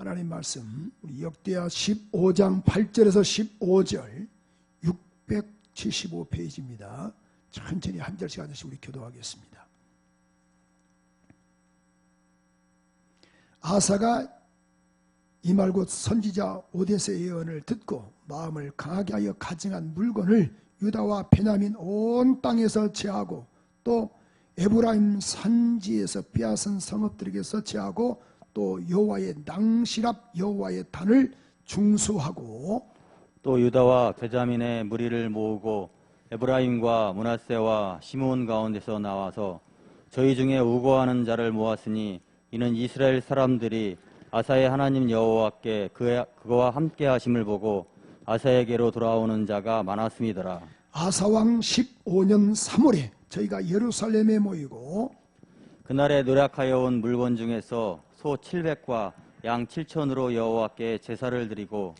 하나님 말씀 우리 역대하 15장 8절에서 15절 675페이지입니다. 천천히 한 절씩 한 절씩 우리 교도하겠습니다. 아사가 이 말 곧 선지자 오데스의 예언을 듣고 마음을 강하게 하여 가증한 물건을 유다와 베냐민 온 땅에서 제하고 또 에브라임 산지에서 빼앗은 성읍들에게서 제하고 또 여호와의 낭실 앞 여호와의 단을 중수하고 또 유다와 베냐민의 무리를 모으고 에브라임과 므낫세와 시므온 가운데서 나와서 저희 중에 우고하는 자를 모았으니 이는 이스라엘 사람들이 아사의 하나님 여호와께 그와 함께 하심을 보고 아사에게로 돌아오는 자가 많았음이더라. 아사왕 15년 3월에 저희가 예루살렘에 모이고 그날에 노력하여 온 물건 중에서 소 700과 양 7천으로 여호와께 제사를 드리고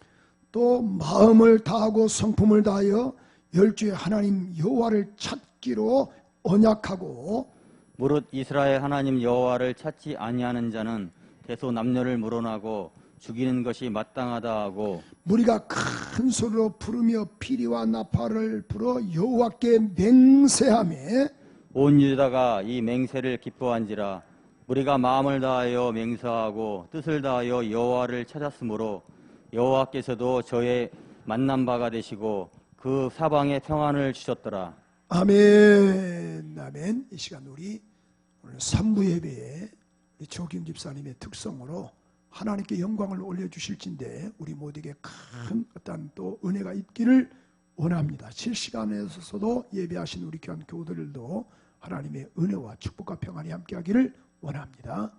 또 마음을 다하고 성품을 다하여 열주의 하나님 여호와를 찾기로 언약하고 무릇 이스라엘 하나님 여호와를 찾지 아니하는 자는 대소 남녀를 물어나고 죽이는 것이 마땅하다 하고 무리가 큰 소리로 부르며 피리와 나팔을 불어 여호와께 맹세하며 온 유다가 이 맹세를 기뻐한지라. 우리가 마음을 다하여 맹세하고 뜻을 다하여 여호와를 찾았으므로 여호와께서도 저의 만난 바가 되시고 그 사방에 평안을 주셨더라. 아멘. 아멘. 이 시간 우리 오늘 3부 예배에 우리 조김 집사님의 특성으로 하나님께 영광을 올려주실진데 우리 모두에게 큰 어떤 또 은혜가 있기를 원합니다. 실시간에서도 예배하신 우리 귀한 교우들도 하나님의 은혜와 축복과 평안이 함께하기를 원합니다.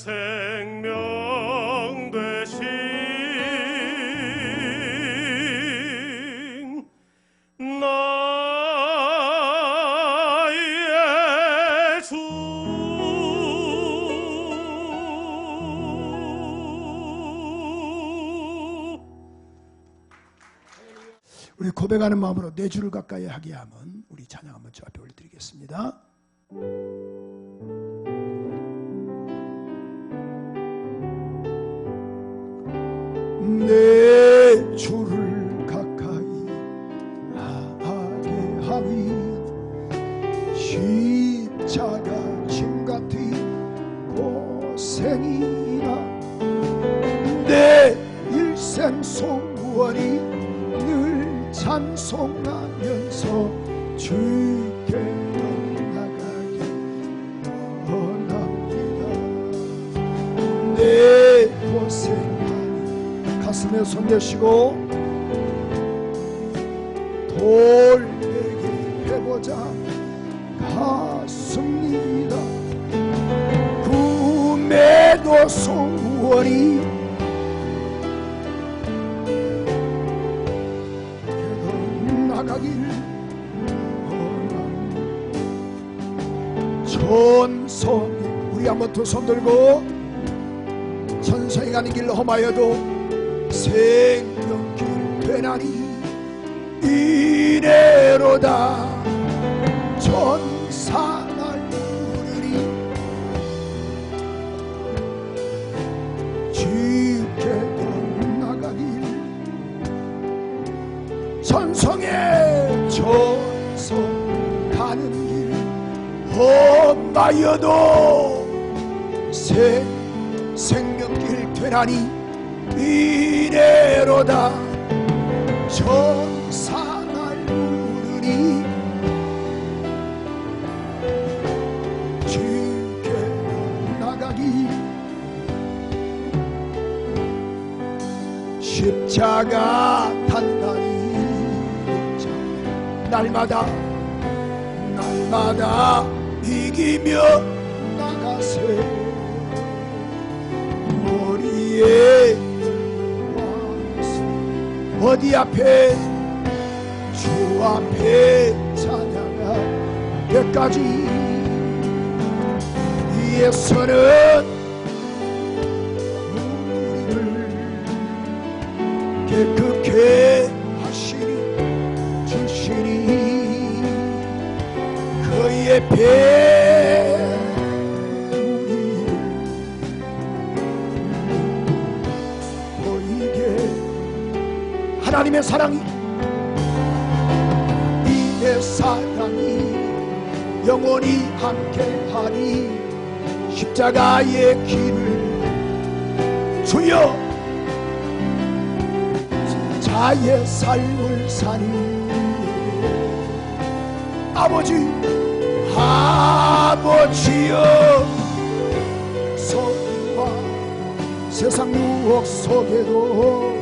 생명 되신 나의 주. 우리 고백하는 마음으로 내 주를 가까이 하게 하면 우리 찬양 한번 저 앞에 올려드리겠습니다. 내 주를 가까이 하게 하리 십자가 짐 같은 고생이나 내 일생 소원이 늘 찬송하면서 주께 나가기 원합니다. 내 고생 가슴에 손 대시고 돌베개 해보자 갔습니다. 꿈에도 소원이 나가길 원합니다. 천성 우리 한번 두 손 들고 천성이 가는 길 험하여도 생명길 되나니 이래로다. 천사날 부르리 주께로 나가길 천성에 천성 가는 길 험하여도 생명길 되나니 이래로다. 천사날 부르니 주께로 나가기 십자가 단단히 날마다 이기며 나가세. 머리에 어디 앞에 주 앞에 찬양할 때까지 위에서는 우리를 깨끗게 하시니 주시니 그의 배 하나님의 사랑이 이내 사랑이 영원히 함께하니 십자가의 길을 주여 자의 삶을 사니 아버지여 소리와 세상 유혹 속에도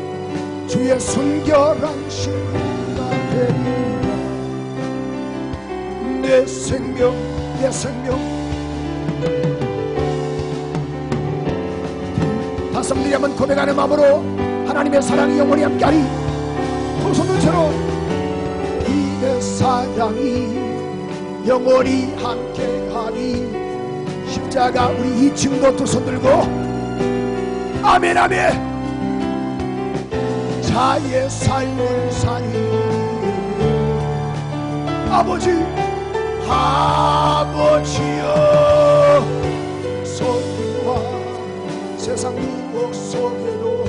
주의 순결한 신부가 되리라. 내 생명 다섯들이 한번 고백하는 마음으로 하나님의 사랑이 영원히 함께하리. 두 손을 채로 이 내 사랑이 영원히 함께하리. 십자가 우리 2층도 두 손 들고 아멘 아멘. 자의 삶을 사니 아버지여 소리와 세상 유혹 속에도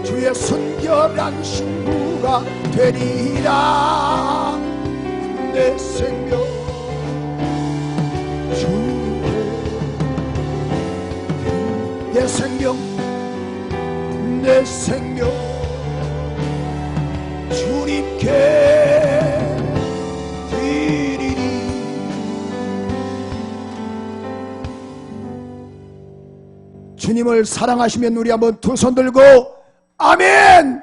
주의 순결한 신부가 되리라. 내 생명 주님께 내 생명 주님께 드리리. 주님을 사랑하시면 우리 한번 두 손 들고 아멘.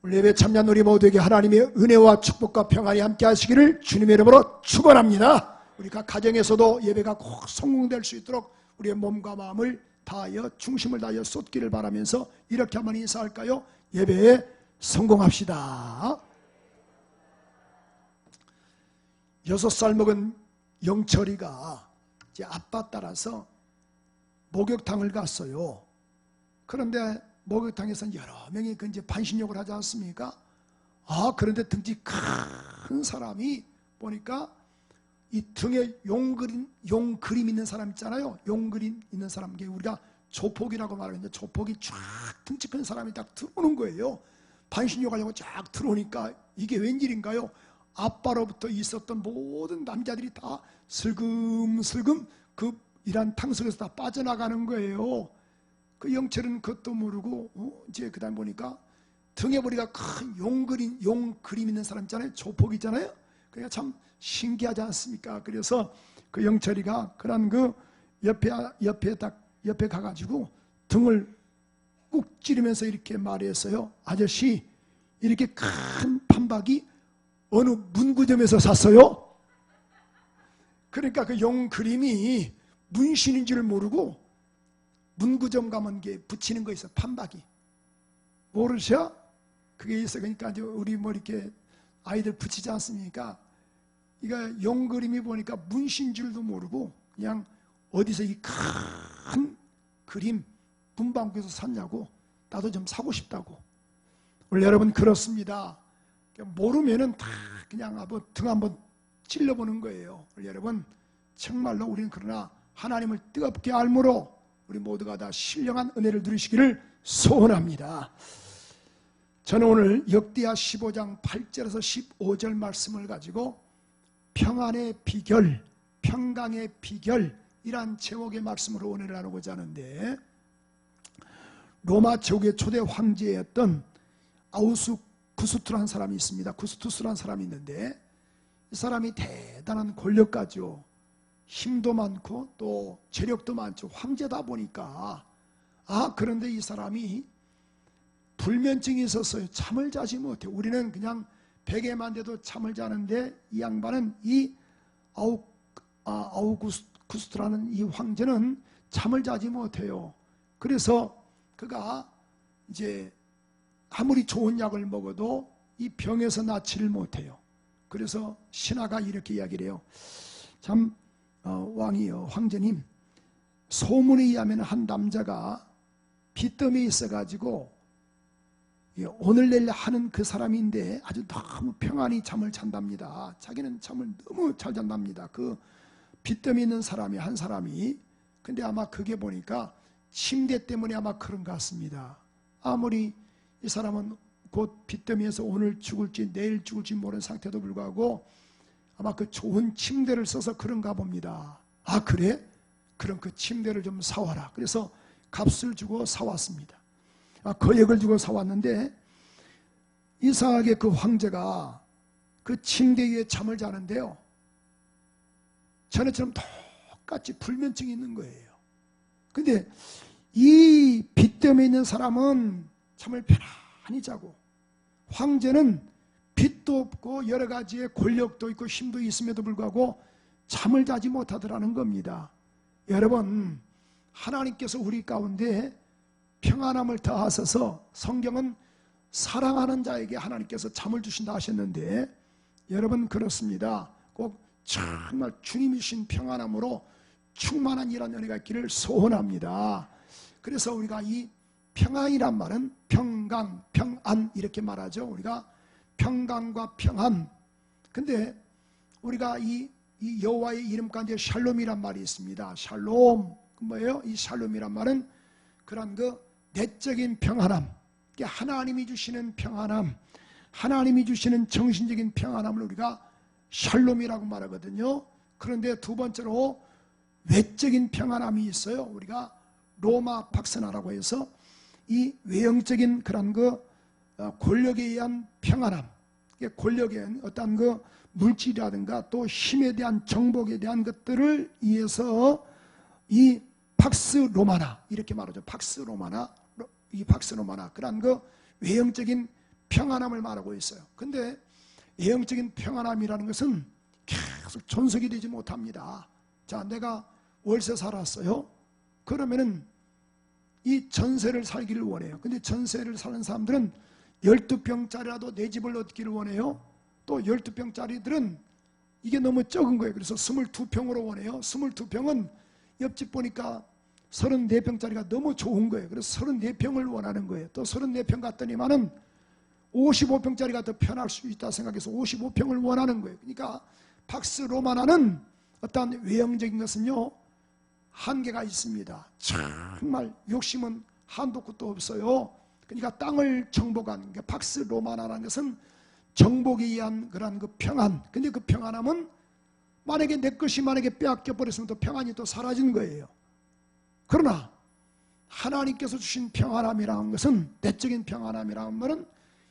우리 예배 참여한 우리 모두에게 하나님의 은혜와 축복과 평안이 함께 하시기를 주님의 이름으로 축원합니다. 우리가 가정에서도 예배가 꼭 성공될 수 있도록 우리의 몸과 마음을 다하여 중심을 다하여 쏟기를 바라면서 이렇게 한번 인사할까요? 예배에 성공합시다. 6살 먹은 영철이가 이제 아빠 따라서 목욕탕을 갔어요. 그런데 목욕탕에서는 여러 명이 이제 반신욕을 하지 않습니까? 그런데 등치 큰 사람이 보니까 이 등에 용 그림 있는 사람 있잖아요. 용 그림 있는 사람, 우리가 조폭이라고 말하는데 조폭이 쫙 등치 큰 사람이 딱 들어오는 거예요. 반신욕 하려고 쫙 들어오니까 이게 웬일인가요? 아빠로부터 있었던 모든 남자들이 다 슬금슬금 그 이란 탕속에서 다 빠져나가는 거예요. 그 영철은 그것도 모르고 이제 그다음 보니까 등에 보니까 큰 용 그림 있는 사람 있잖아요. 조폭 있잖아요. 그러니까 참 신기하지 않습니까? 그래서 그 영철이가 그런 그 옆에 가가지고 등을 꾹 찌르면서 이렇게 말했어요. 아저씨, 이렇게 큰 판박이 어느 문구점에서 샀어요? 그러니까 그 용 그림이 문신인 줄 모르고 문구점 가면 게 붙이는 거 있어. 판박이 모르셔? 그게 있어. 그러니까 이제 우리 뭐 이렇게 아이들 붙이지 않습니까? 이거 용 그림이 보니까 문신 줄도 모르고 그냥 어디서 이 큰 그림 문방구에서 샀냐고, 나도 좀 사고 싶다고. 우리 여러분 그렇습니다. 모르면은 다 그냥 등 한번 찔러보는 거예요. 우리 여러분 정말로 우리는 그러나 하나님을 뜨겁게 알므로 우리 모두가 다 신령한 은혜를 누리시기를 소원합니다. 저는 오늘 역대하 15장 8절에서 15절 말씀을 가지고 평안의 비결, 평강의 비결이란 제목의 말씀으로 은혜를 나누고자 하는데, 로마 제국의 초대 황제였던 아우구스투스라는 사람이 있습니다. 구스투스라는 사람이 있는데 이 사람이 대단한 권력가죠. 힘도 많고 또 재력도 많죠. 황제다 보니까. 그런데 이 사람이 불면증이 있었어요. 잠을 자지 못해요. 우리는 그냥 베개만 돼도 잠을 자는데 이 양반은 이 아우구스투스라는 이 황제는 잠을 자지 못해요. 그래서 그가 이제 아무리 좋은 약을 먹어도 이 병에서 낫지를 못해요. 그래서 신하가 이렇게 이야기를 해요. 참 왕이요, 황제님, 소문에 의하면 한 남자가 빚더미에 있어가지고 오늘 내일 하는 그 사람인데 아주 너무 평안히 잠을 잔답니다. 자기는 잠을 너무 잘 잔답니다. 그 빚더미 있는 사람이 한 사람이. 근데 아마 그게 보니까 침대 때문에 아마 그런 것 같습니다. 아무리 이 사람은 곧 빚더미에서 오늘 죽을지 내일 죽을지 모르는 상태도 불구하고 아마 그 좋은 침대를 써서 그런가 봅니다. 그래? 그럼 그 침대를 좀 사와라. 그래서 값을 주고 사왔습니다. 거액을 주고 사왔는데 이상하게 그 황제가 그 침대 위에 잠을 자는데요, 전에처럼 똑같이 불면증이 있는 거예요. 근데 이 빚더미에 있는 사람은 잠을 편안히 자고, 황제는 빚도 없고 여러 가지의 권력도 있고 힘도 있음에도 불구하고 잠을 자지 못하더라는 겁니다. 여러분, 하나님께서 우리 가운데 평안함을 더하셔서 성경은 사랑하는 자에게 하나님께서 잠을 주신다 하셨는데, 여러분 그렇습니다. 꼭 정말 주님이 주신 평안함으로 충만한 이런 은혜가 있기를 소원합니다. 그래서 우리가 이 평안이란 말은 평강, 평안 이렇게 말하죠. 우리가 평강과 평안. 근데 우리가 이 여호와의 이름 가운데 샬롬이란 말이 있습니다. 샬롬, 뭐예요? 이 샬롬이란 말은 그런 그 내적인 평안함, 하나님이 주시는 평안함, 하나님이 주시는 정신적인 평안함을 우리가 샬롬이라고 말하거든요. 그런데 두 번째로 외적인 평안함이 있어요. 우리가 로마 박스나라고 해서 이 외형적인 그런 그 권력에 의한 평안함, 권력에 의한 어떤 그 물질이라든가 또 힘에 대한 정복에 대한 것들을 위해서 이 팍스 로마나 이렇게 말하죠. 팍스 로마나, 이 팍스 로마나 그런 그 외형적인 평안함을 말하고 있어요. 근데 외형적인 평안함이라는 것은 계속 존속이 되지 못합니다. 자, 내가 월세 살았어요. 그러면은 이 전세를 살기를 원해요. 근데 전세를 사는 사람들은 12평짜리라도 내 집을 얻기를 원해요. 또 12평짜리들은 이게 너무 적은 거예요. 그래서 22평으로 원해요. 22평은 옆집 보니까 34평짜리가 너무 좋은 거예요. 그래서 34평을 원하는 거예요. 또 34평 갔더니만은 55평짜리가 더 편할 수 있다 생각해서 55평을 원하는 거예요. 그러니까 팍스 로마나는 어떤 외형적인 것은요, 한계가 있습니다. 정말 욕심은 한도 끝도 없어요. 그러니까 땅을 정복한, 그러니까 팍스 로마나라는 것은 정복에 의한 그런 그 평안. 근데 그 평안함은 만약에 내 것이 만약에 빼앗겨 버렸으면 또 평안이 또 사라진 거예요. 그러나 하나님께서 주신 평안함이라는 것은, 내적인 평안함이라는 말은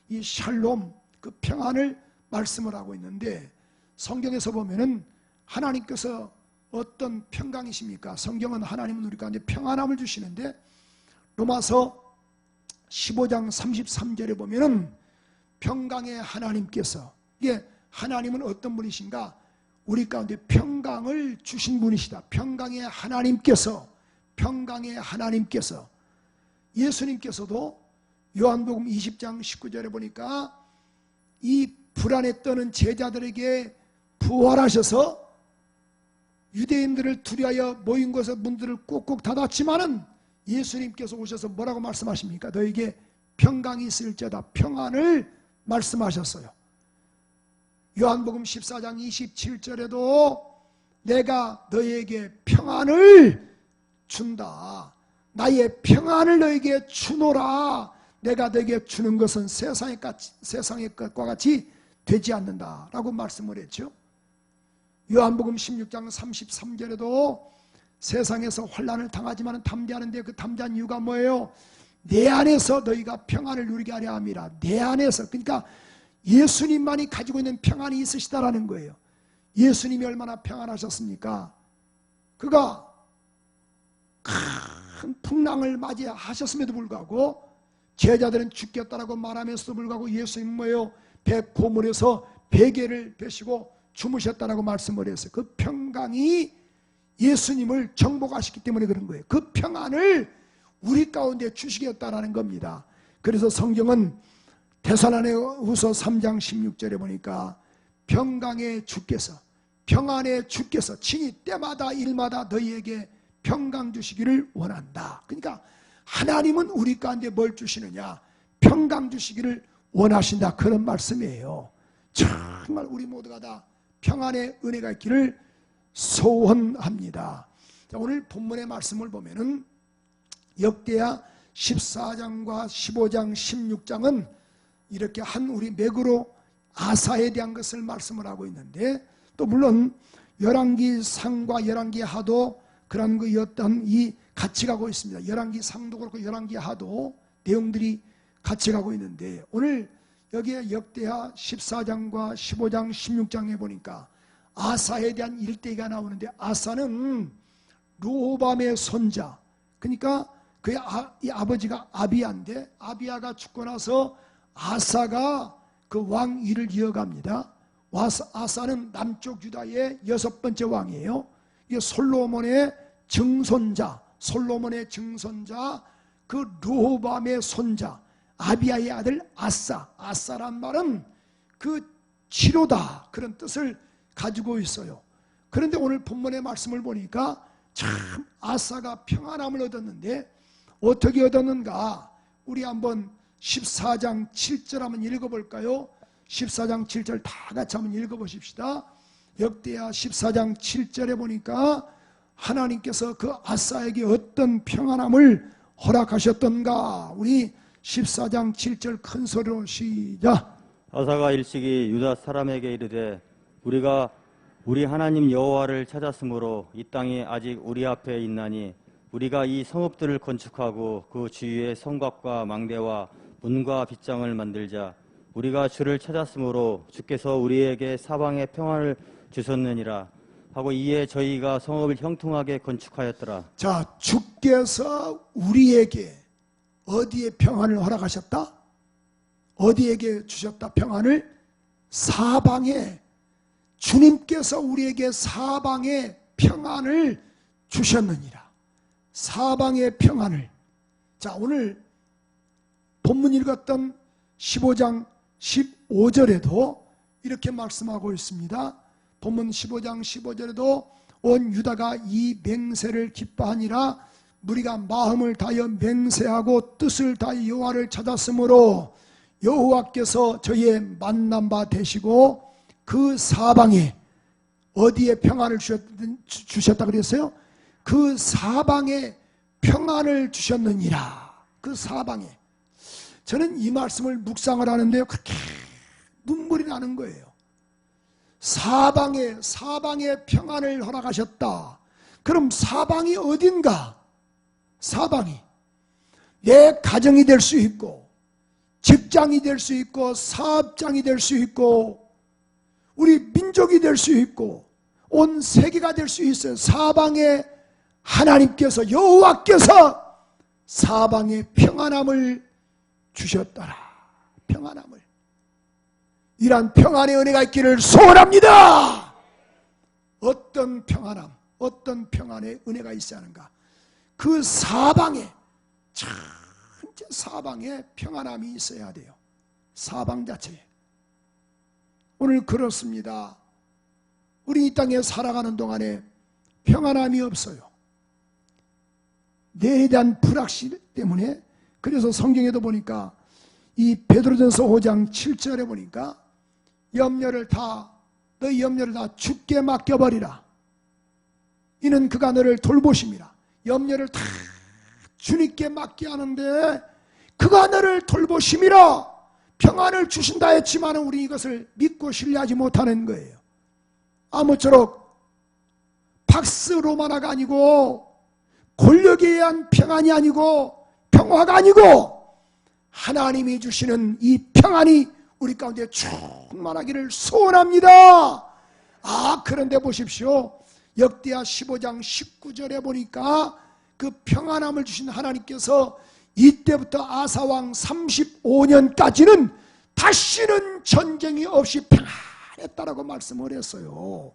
이 샬롬, 그 평안을 말씀을 하고 있는데, 성경에서 보면은 하나님께서 어떤 평강이십니까? 성경은 하나님은 우리 가운데 평안함을 주시는데, 로마서 15장 33절에 보면은 평강의 하나님께서, 이게 하나님은 어떤 분이신가? 우리 가운데 평강을 주신 분이시다. 평강의 하나님께서, 평강의 하나님께서, 예수님께서도 요한복음 20장 19절에 보니까 이 불안에 떠는 제자들에게 부활하셔서 유대인들을 두려하여 모인 곳에 문들을 꾹꾹 닫았지만은 예수님께서 오셔서 뭐라고 말씀하십니까? 너에게 평강이 있을지어다, 평안을 말씀하셨어요. 요한복음 14장 27절에도 내가 너에게 평안을 준다, 나의 평안을 너에게 주노라, 내가 너에게 주는 것은 세상의 것과 같이 되지 않는다 라고 말씀을 했죠. 요한복음 16장 33절에도 세상에서 환난을 당하지만 담대하는데 그 담대한 이유가 뭐예요? 내 안에서 너희가 평안을 누리게 하려 함이라. 내 안에서, 그러니까 예수님만이 가지고 있는 평안이 있으시다라는 거예요. 예수님이 얼마나 평안하셨습니까? 그가 큰 풍랑을 맞이하셨음에도 불구하고 제자들은 죽겠다라고 말하면서도 불구하고 예수님은 뭐예요? 배 고문에서 베개를 베시고 주무셨다라고 말씀을 했어요. 그 평강이 예수님을 정복하셨기 때문에 그런 거예요. 그 평안을 우리 가운데 주시겠다라는 겁니다. 그래서 성경은 데살로니가후서 3장 16절에 보니까 평강의 주께서, 평안의 주께서 친히 때마다 일마다 너희에게 평강 주시기를 원한다. 그러니까 하나님은 우리 가운데 뭘 주시느냐? 평강 주시기를 원하신다, 그런 말씀이에요. 정말 우리 모두가 다 평안의 은혜가 있기를 소원합니다. 자, 오늘 본문의 말씀을 보면은 역대하 14장과 15장 16장은 이렇게 한 우리 맥으로 아사에 대한 것을 말씀을 하고 있는데, 또 물론 열왕기상과 열왕기하도 그런 거였던 이 같이 가고 있습니다. 열왕기상도 그렇고 열왕기하도 내용들이 같이 가고 있는데, 오늘 여기에 역대하 14장과 15장 16장에 보니까 아사에 대한 일대기가 나오는데, 아사는 르호밤의 손자, 그러니까 그의 아버지가 아비야인데, 아비야가 죽고 나서 아사가 그 왕위를 이어갑니다. 아사는 남쪽 유다의 6번째 왕이에요. 이게 솔로몬의 증손자, 그 르호밤의 손자 아비야의 아들 아사. 아사란 말은 그 치료다, 그런 뜻을 가지고 있어요. 그런데 오늘 본문의 말씀을 보니까 참 아사가 평안함을 얻었는데 어떻게 얻었는가? 우리 한번 14장 7절 한번 읽어볼까요? 14장 7절 다 같이 한번 읽어보십시다. 역대하 14장 7절에 보니까 하나님께서 그 아사에게 어떤 평안함을 허락하셨던가? 우리 14장 7절 큰 소리로 시작. 아사가 일찍이 유다 사람에게 이르되 우리가 우리 하나님 여호와를 찾았으므로 이 땅이 아직 우리 앞에 있나니 우리가 이 성읍들을 건축하고 그 주위에 성곽과 망대와 문과 빗장을 만들자. 우리가 주를 찾았으므로 주께서 우리에게 사방에 평안을 주셨느니라 하고 이에 저희가 성읍을 형통하게 건축하였더라. 자, 주께서 우리에게 어디에 평안을 허락하셨다? 어디에게 주셨다 평안을? 사방에 주님께서 우리에게 사방의 평안을 주셨느니라. 사방의 평안을. 자, 오늘 본문 읽었던 15장 15절에도 이렇게 말씀하고 있습니다. 본문 15장 15절에도 온 유다가 이 맹세를 기뻐하니라. 무리가 마음을 다하여 맹세하고 뜻을 다하여 여호와를 찾았으므로 여호와께서 저희의 만난 바 되시고 그 사방에 어디에 평안을 주셨다 그랬어요? 그 사방에 평안을 주셨느니라. 그 사방에. 저는 이 말씀을 묵상을 하는데요, 그렇게 눈물이 나는 거예요. 사방에 평안을 허락하셨다. 그럼 사방이 어딘가? 사방이 내 가정이 될 수 있고, 직장이 될 수 있고, 사업장이 될 수 있고, 우리 민족이 될 수 있고, 온 세계가 될 수 있어요. 사방에 하나님께서, 여호와께서 사방에 평안함을 주셨더라. 평안함을. 이러한 평안의 은혜가 있기를 소원합니다. 어떤 평안함, 어떤 평안의 은혜가 있어야 하는가? 그 사방에, 전체 사방에 평안함이 있어야 돼요. 사방 자체에. 오늘 그렇습니다. 우리 이 땅에 살아가는 동안에 평안함이 없어요. 내일에 대한 불확실 때문에. 그래서 성경에도 보니까 이 베드로전서 5장 7절에 보니까 너희 염려를 다 주께 맡겨버리라. 이는 그가 너를 돌보심이라. 염려를 다 주님께 맡게 하는데 그가 너를 돌보심이라. 평안을 주신다 했지만 우리 이것을 믿고 신뢰하지 못하는 거예요. 아무쪼록 박스로마나가 아니고, 권력에 의한 평안이 아니고, 평화가 아니고, 하나님이 주시는 이 평안이 우리 가운데 충만하기를 소원합니다. 그런데 보십시오. 역대하 15장 19절에 보니까 그 평안함을 주신 하나님께서 이때부터 아사왕 35년까지는 다시는 전쟁이 없이 평안했다라고 말씀을 했어요.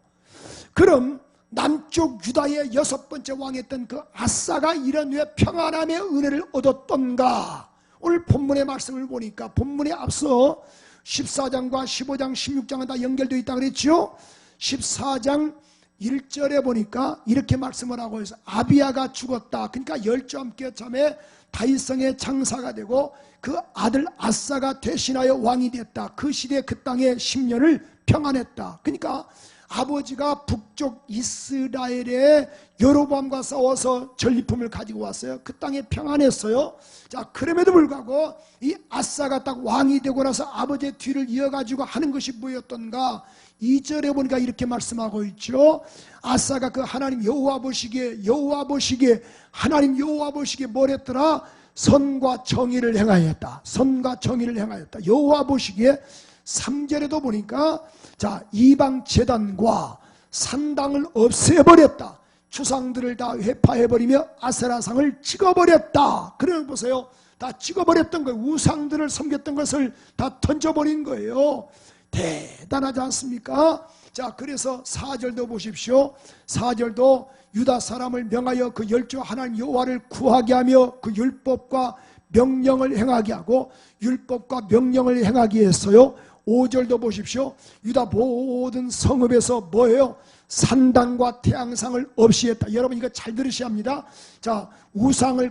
그럼 남쪽 유다의 6번째 왕이었던 그 아사가 이런 왜 평안함의 은혜를 얻었던가? 오늘 본문의 말씀을 보니까 본문에 앞서 14장과 15장 16장은 다 연결되어 있다고 그랬죠. 14장 1절에 보니까 이렇게 말씀을 하고 있어요. 아비야가 죽었다. 그러니까 열조함께 참에 다윗성의 장사가 되고 그 아들 아사가 대신하여 왕이 됐다. 그 시대에 그 땅에 10년을 평안했다. 그러니까 아버지가 북쪽 이스라엘의 여로보암과 싸워서 전리품을 가지고 왔어요. 그 땅에 평안했어요. 자, 그럼에도 불구하고 이 아사가 딱 왕이 되고 나서 아버지의 뒤를 이어가지고 하는 것이 뭐였던가? 2절에 보니까 이렇게 말씀하고 있죠. 아사가 그 하나님 여호와 보시기에 하나님 여호와 보시기에 뭘 했더라? 선과 정의를 행하였다. 선과 정의를 행하였다. 여호와 보시기에 3절에도 보니까 자, 이방 제단과 산당을 없애버렸다. 주상들을 다 회파해버리며 아세라상을 찍어버렸다. 그러면 보세요. 다 찍어버렸던 거예요. 우상들을 섬겼던 것을 다 던져버린 거예요. 대단하지 않습니까? 자, 그래서 4절도 보십시오. 4절도 유다 사람을 명하여 그 열조 하나님 여호와를 구하게 하며 그 율법과 명령을 행하게 하고 율법과 명령을 행하게 했어요. 5절도 보십시오. 유다 모든 성읍에서 뭐예요? 산당과 태양상을 없이 했다. 여러분 이거 잘 들으셔야 합니다. 자, 우상을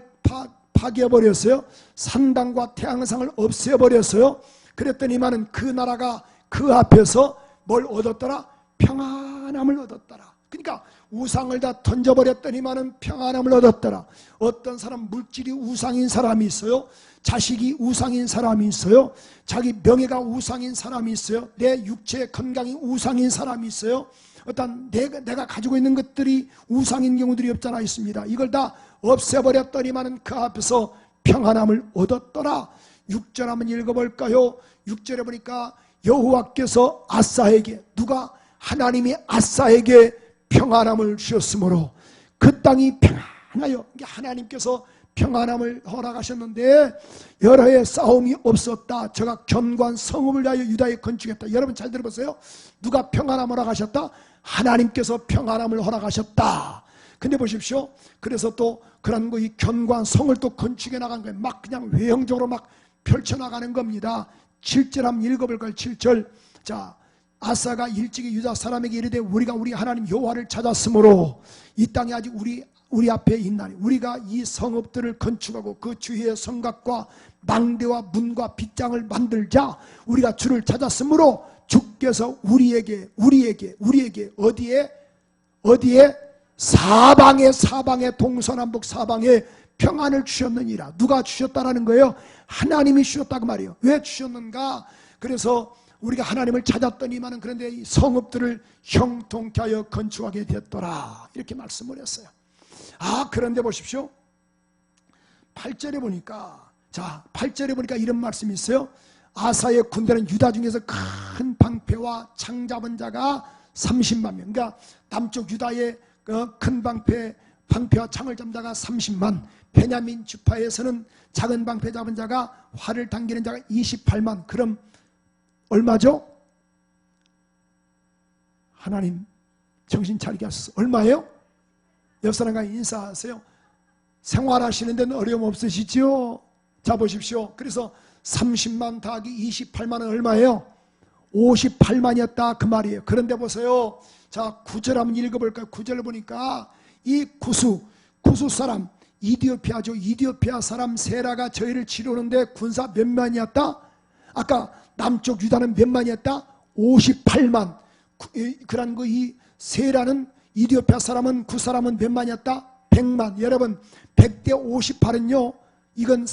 파괴해버렸어요. 산당과 태양상을 없애버렸어요. 그랬더니만은 그 나라가 그 앞에서 뭘 얻었더라? 평안함을 얻었더라. 그러니까 우상을 다 던져버렸더니만은 평안함을 얻었더라. 어떤 사람 물질이 우상인 사람이 있어요. 자식이 우상인 사람이 있어요. 자기 명예가 우상인 사람이 있어요. 내 육체의 건강이 우상인 사람이 있어요. 어떤 내가 가지고 있는 것들이 우상인 경우들이 없잖아 있습니다. 이걸 다 없애버렸더니만은 그 앞에서 평안함을 얻었더라. 6절 한번 읽어볼까요? 6절에 보니까 여호와께서 아사에게, 누가? 하나님이 아사에게 평안함을 주셨으므로 그 땅이 평안하여, 하나님께서 평안함을 허락하셨는데 여러 해의 싸움이 없었다. 저가 견고한 성읍을 위하여 유다에 건축했다. 여러분 잘 들어보세요. 누가 평안함을 허락하셨다? 하나님께서 평안함을 허락하셨다. 근데 보십시오. 그래서 또 그런 거 이 견고한 성을 또 건축해 나간 거예요. 막 그냥 외형적으로 막 펼쳐나가는 겁니다. 7절 한번 읽어볼까요? 7절. 자, 아사가 일찍이 유다 사람에게 이르되 우리가 우리 하나님 여호와를 찾았으므로 이 땅에 아직 우리 앞에 있나니 우리가 이 성읍들을 건축하고 그 주위의 성곽과 망대와 문과 빗장을 만들자. 우리가 주를 찾았으므로 주께서 우리에게 어디에 사방에 동서남북 사방에 평안을 주셨느니라. 누가 주셨다라는 거예요? 하나님이 주셨다고 말이에요. 왜 주셨는가? 그래서 우리가 하나님을 찾았더니만은 그런데 이 성읍들을 형통케 하여 건축하게 됐더라. 이렇게 말씀을 했어요. 그런데 보십시오. 8절에 보니까 이런 말씀이 있어요. 아사의 군대는 유다 중에서 큰 방패와 창 잡은 자가 30만 명. 그러니까 남쪽 유다의 큰 방패와 창을 잡은 자가 30만. 베냐민 지파에서는 작은 방패 잡은 자가 활을 당기는 자가 28만. 그럼 얼마죠? 하나님 정신 차리게 하소서. 얼마예요? 옆 사람과 인사하세요. 생활하시는 데는 어려움 없으시죠? 자 보십시오. 그래서 30만 더하기 28만은 얼마예요? 58만이었다 그 말이에요. 그런데 보세요. 자 9절 한번 읽어볼까요? 9절을 보니까 이 구수 사람 이디오피아죠. 이디오피아 사람 세라가 저희를 치러오는데 군사 몇 만이었다? 아까 남쪽 유다는 몇 만이었다? 58만. 그런 거 이 세라는 이디오피아 사람은 그 사람은 몇 만이었다? 100만. 여러분 100대 58은요 이건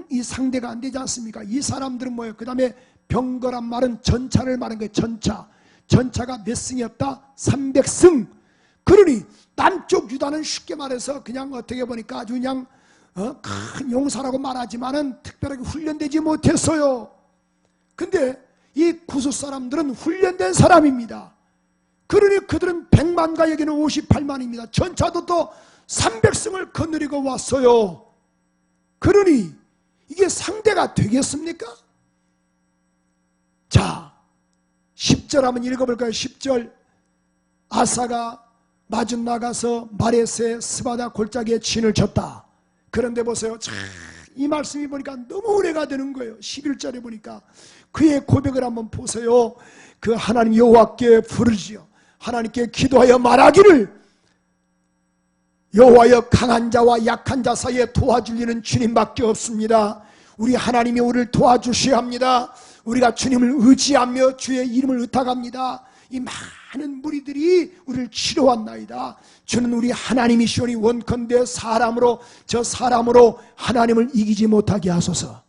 이 상대가 안 되지 않습니까? 이 사람들은 뭐예요? 그 다음에 병거란 말은 전차를 말하는 거예요. 전차가 몇 승이었다? 300승. 그러니 남쪽 유다는 쉽게 말해서 그냥 어떻게 보니까 아주 그냥 큰 용사라고 말하지만은 특별하게 훈련되지 못했어요. 근데 이 구수 사람들은 훈련된 사람입니다. 그러니 그들은 100만과 여기는 58만입니다. 전차도 또 300승을 거느리고 왔어요. 그러니 이게 상대가 되겠습니까? 자 10절 한번 읽어볼까요? 10절. 아사가 마중 나가서 마레세 스바다 골짜기에 진을 쳤다. 그런데 보세요. 이 말씀이 보니까 너무 은혜가 되는 거예요. 11절에 보니까 그의 고백을 한번 보세요. 그 하나님 여호와께 부르지요. 하나님께 기도하여 말하기를 여호와여 강한 자와 약한 자 사이에 도와줄 일은 주님밖에 없습니다. 우리 하나님이 우리를 도와주셔야 합니다. 우리가 주님을 의지하며 주의 이름을 의탁합니다. 이 많은 무리들이 우리를 치러왔나이다. 주는 우리 하나님이시오니 원컨대 저 사람으로 하나님을 이기지 못하게 하소서.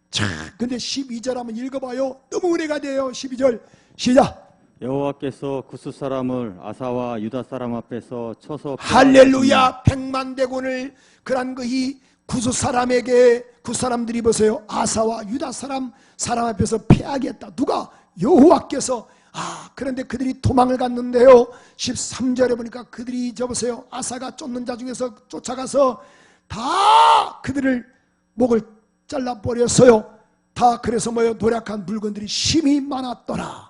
자, 근데 12절 한번 읽어봐요. 너무 은혜가 돼요. 12절 시작. 여호와께서 구스 사람을 아사와 유다 사람 앞에서 쳐서 할렐루야. 100만 대군을 그런 이 구스 사람에게 그 사람들이 보세요. 아사와 유다 사람 앞에서 패하겠다. 누가? 여호와께서. 그런데 그들이 도망을 갔는데요. 13절에 보니까 그들이 보세요. 아사가 쫓는 자 중에서 쫓아가서 다 그들을 목을 잘라버렸어요. 다 그래서 노력한 물건들이 심히 많았더라.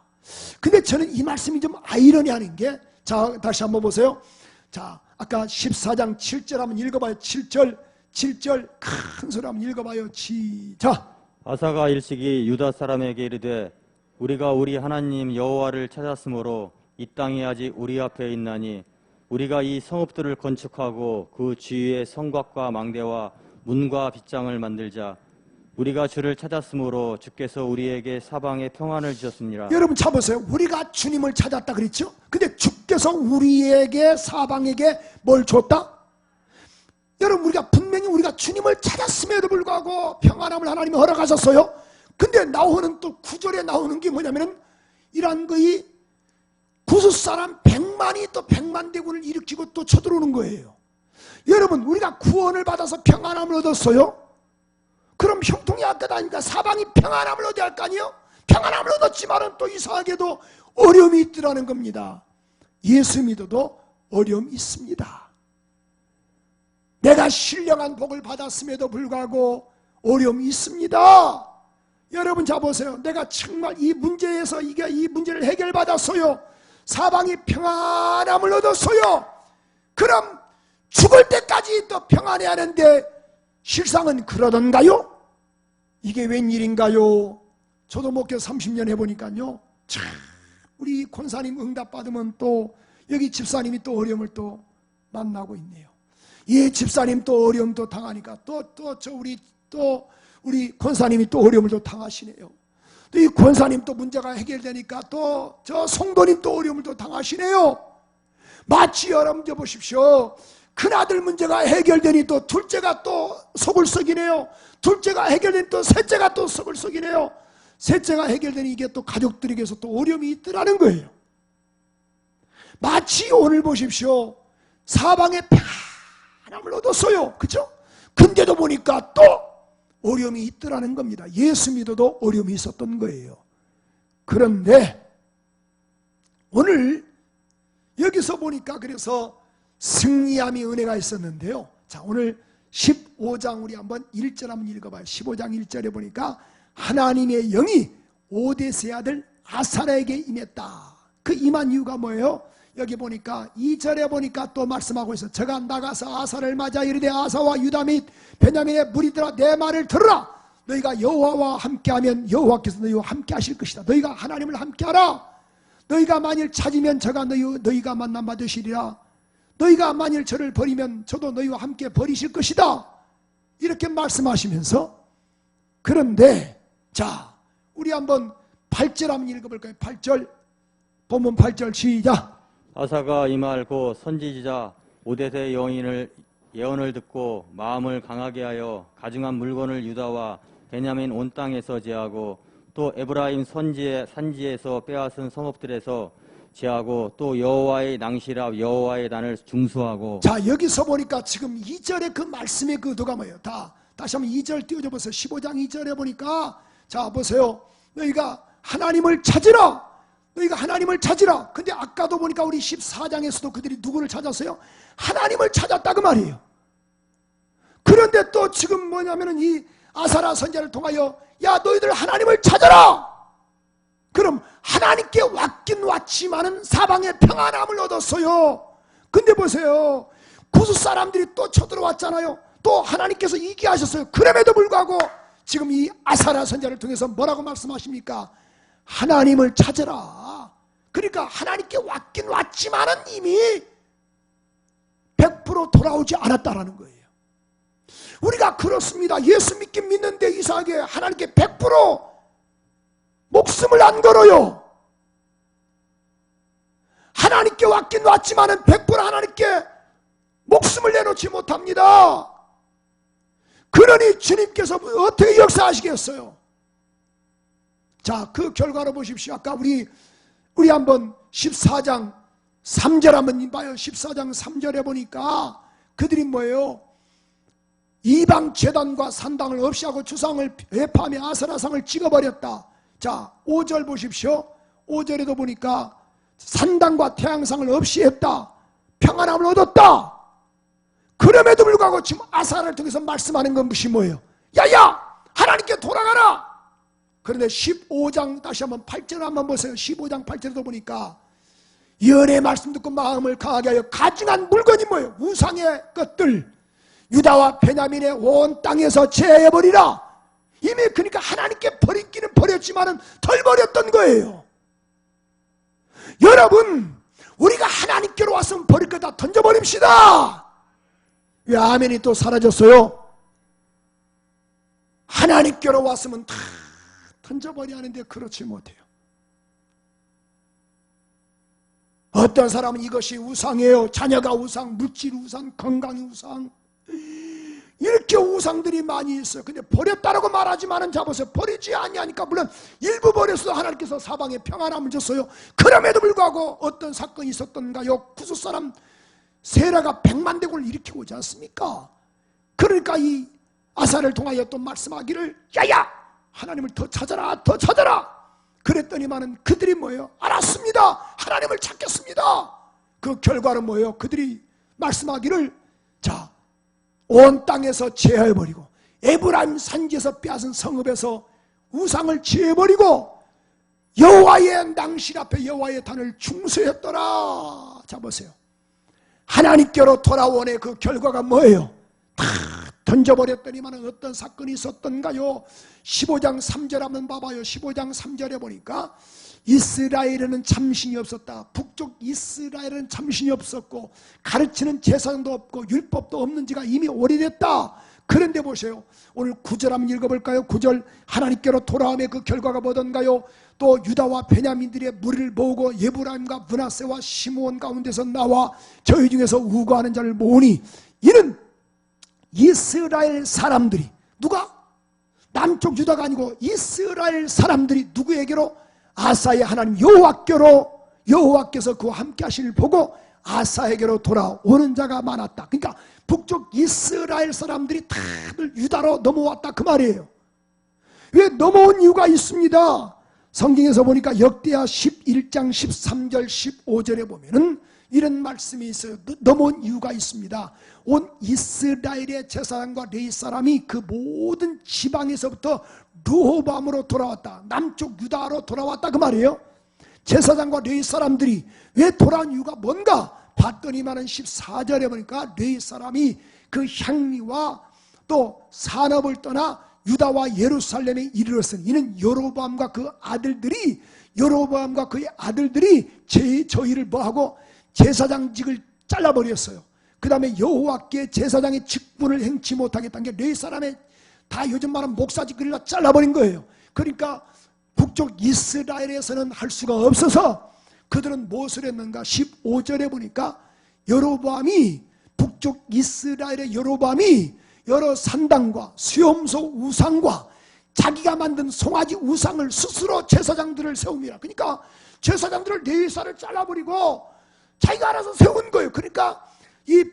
근데 저는 이 말씀이 좀 아이러니하는 게, 자 다시 한번 보세요. 자 아까 14장 7절 한번 읽어봐요. 7절 큰 소리 한번 읽어봐요. 시작. 아사가 일찍이 유다 사람에게 이르되 우리가 우리 하나님 여호와를 찾았으므로 이 땅이 아직 우리 앞에 있나니 우리가 이 성읍들을 건축하고 그 주위에 성곽과 망대와 문과 빗장을 만들자. 우리가 주를 찾았으므로 주께서 우리에게 사방에 평안을 주셨습니다. 여러분 잘 보세요. 우리가 주님을 찾았다 그랬죠? 근데 주께서 우리에게 사방에게 뭘 줬다? 여러분 분명히 우리가 주님을 찾았음에도 불구하고 평안함을 하나님이 허락하셨어요. 근데 나오는 또 9절에 나오는 게 뭐냐면은 이런 거이 구스 사람 100만이 또 100만 대군을 일으키고 또 쳐들어오는 거예요. 여러분 우리가 구원을 받아서 평안함을 얻었어요. 그럼 형통이 아까다니까 사방이 평안함을 얻어야 할 거 아니에요? 평안함을 얻었지만은 또 이상하게도 어려움이 있더라는 겁니다. 예수 믿어도 어려움이 있습니다. 내가 신령한 복을 받았음에도 불구하고 어려움이 있습니다. 여러분 자 보세요. 내가 정말 이 문제에서 이 문제를 해결받았어요. 사방이 평안함을 얻었어요. 그럼 죽을 때까지 또 평안해야 하는데 실상은 그러던가요? 이게 웬일인가요? 저도 목회 30년 해보니까요, 참 우리 권사님 응답받으면 또 여기 집사님이 또 어려움을 또 만나고 있네요. 이 집사님 또 어려움 또 당하니까 우리 권사님이 또 어려움을 또 당하시네요. 또 이 권사님 또 문제가 해결되니까 또 저 성도님 또 어려움을 또 당하시네요. 마치 여러분 보십시오. 큰아들 문제가 해결되니 또 둘째가 또 속을 썩이네요. 둘째가 해결되니 또 셋째가 또 속을 썩이네요. 셋째가 해결되니 이게 또 가족들에게서 또 어려움이 있더라는 거예요. 마치 오늘 보십시오. 사방에 평안함을 얻었어요. 그죠? 근데도 보니까 또 어려움이 있더라는 겁니다. 예수 믿어도 어려움이 있었던 거예요. 그런데 오늘 여기서 보니까 그래서 승리함이 은혜가 있었는데요. 자, 오늘 15장 우리 한번 1절 한번 읽어봐요. 15장 1절에 보니까 하나님의 영이 오데스의 아들 아사랴에게 임했다. 그 임한 이유가 뭐예요? 여기 보니까 2절에 보니까 또 말씀하고 있어요. 저가 나가서 아사를 맞아 이르되 아사와 유다 및 베냐민의 무리들아 내 말을 들으라. 너희가 여호와와 함께하면 여호와께서 너희와 함께 하실 것이다. 너희가 하나님을 함께하라. 너희가 만일 찾으면 저가 너희가 만남 받으시리라. 너희가 만일 저를 버리면 저도 너희와 함께 버리실 것이다. 이렇게 말씀하시면서, 그런데 자 우리 한번 8절 한번 읽어볼까요? 8절 본문 8절 시작. 아사가 이 말 곧 선지자 오데스의 예언을 듣고 마음을 강하게 하여 가증한 물건을 유다와 베냐민 온 땅에서 제하고 또 에브라임 산지에서 빼앗은 성읍들에서 제하고 또 여호와의 낭시라 여호와의 단을 중수하고. 자 여기서 보니까 지금 2절의 그 말씀의 그 의도가 뭐예요? 다시 한번 2절 띄워줘 보세요. 15장 2절에 보니까 자 보세요. 너희가 하나님을 찾으라. 너희가 하나님을 찾으라. 근데 아까도 보니까 우리 14장에서도 그들이 누구를 찾았어요? 하나님을 찾았다 그 말이에요. 그런데 또 지금 뭐냐면은 이 아사랴 선지자를 통하여 야 너희들 하나님을 찾아라. 그럼 하나님께 왔긴 왔지만은 사방에 평안함을 얻었어요. 근데 보세요. 구스 사람들이 또 쳐들어왔잖아요. 또 하나님께서 이기하셨어요. 그럼에도 불구하고 지금 이 아사랴 선지자를 통해서 뭐라고 말씀하십니까? 하나님을 찾으라. 그러니까 하나님께 왔긴 왔지만은 이미 100% 돌아오지 않았다라는 거예요. 우리가 그렇습니다. 예수 믿긴 믿는데 이상하게 하나님께 100% 목숨을 안 걸어요. 하나님께 왔긴 왔지만은 100% 하나님께 목숨을 내놓지 못합니다. 그러니 주님께서 어떻게 역사하시겠어요? 자, 그 결과로 보십시오. 아까 우리 한번 14장 3절 한번 봐요. 14장 3절에 보니까 그들이 뭐예요? 이방 제단과 산당을 없이하고 주상을 회파하며 아세라상을 찍어버렸다. 자 5절 보십시오. 5절에도 보니까 산당과 태양상을 없이 했다. 평안함을 얻었다. 그럼에도 불구하고 지금 아사랴를 통해서 말씀하는 건 무엇이 뭐예요? 야야 하나님께 돌아가라. 그런데 15장 다시 한번 8절 한번 보세요. 15장 8절에도 보니까 예언의 말씀 듣고 마음을 강하게 하여 가증한 물건이 뭐예요? 우상의 것들 유다와 베냐민의 온 땅에서 제해버리라. 이미 그러니까 하나님께 버리기는 버렸지만은 덜 버렸던 거예요. 여러분 우리가 하나님께로 왔으면 버릴 거 다 던져버립시다. 왜 아멘이 또 사라졌어요? 하나님께로 왔으면 다 던져버려야 하는데 그렇지 못해요. 어떤 사람은 이것이 우상이에요. 자녀가 우상, 물질 우상, 건강이 우상, 이렇게 우상들이 많이 있어요. 근데 버렸다라고 말하지만은 자보세요. 버리지 아니하니까 물론 일부 버렸어도 하나님께서 사방에 평안함을 줬어요. 그럼에도 불구하고 어떤 사건이 있었던가요? 구스 사람 세라가 100만 대군을 일으키고 오지 않습니까? 그러니까 이 아사를 통하여 또 말씀하기를 야야 하나님을 더 찾아라 더 찾아라. 그랬더니만은 그들이 뭐예요? 알았습니다. 하나님을 찾겠습니다. 그 결과는 뭐예요? 그들이 말씀하기를 자 온 땅에서 제하여버리고 에브라임 산지에서 빼앗은 성읍에서 우상을 제해버리고 여호와의 낭실 앞에 여호와의 단을 중수했더라. 자 보세요. 하나님께로 돌아오네. 그 결과가 뭐예요? 다 던져버렸더니만 어떤 사건이 있었던가요? 15장 3절 한번 봐봐요. 15장 3절에 보니까 이스라엘에는 참신이 없었다. 북쪽 이스라엘은 참신이 없었고 가르치는 제사장도 없고 율법도 없는 지가 이미 오래됐다. 그런데 보세요. 오늘 9절 한번 읽어볼까요? 9절 하나님께로 돌아옴의 그 결과가 뭐던가요? 또 유다와 베냐민들의 무리를 모으고 예브라임과 므낫세와 시므온 가운데서 나와 저희 중에서 우거하는 자를 모으니 이는 이스라엘 사람들이 누가? 남쪽 유다가 아니고 이스라엘 사람들이 누구에게로? 아사의 하나님 여호와께로 여호와께서 그와 함께 하시를 보고 아사에게로 돌아오는 자가 많았다. 그러니까 북쪽 이스라엘 사람들이 다들 유다로 넘어왔다 그 말이에요. 왜 넘어온 이유가 있습니다. 성경에서 보니까 역대하 11장 13절 15절에 보면은 이런 말씀이 있어요. 넘어온 이유가 있습니다. 온 이스라엘의 제사장과 레위 사람이 그 모든 지방에서부터 르호보암으로 돌아왔다. 남쪽 유다로 돌아왔다 그 말이에요. 제사장과 레위 사람들이 왜 돌아온 이유가 뭔가 봤더니만은 14절에 보니까 레위 사람이 그 향리와 또 산업을 떠나 유다와 예루살렘에 이르렀으니 이는 여로보암과 그 아들들이 저희를 뭐하고 제사장직을 잘라버렸어요. 그 다음에 여호와께 제사장의 직분을 행치 못하겠다는 게 레위 사람의 다 요즘 말하는 목사직을 다 잘라버린 거예요. 그러니까 북쪽 이스라엘에서는 할 수가 없어서 그들은 무엇을 했는가? 15절에 보니까 여로보암이 북쪽 이스라엘의 여로보암이 여러 산당과 수염소 우상과 자기가 만든 송아지 우상을 스스로 제사장들을 세웁니다. 그러니까 제사장들을 레위사를 잘라버리고 자기가 알아서 세운 거예요. 그러니까 이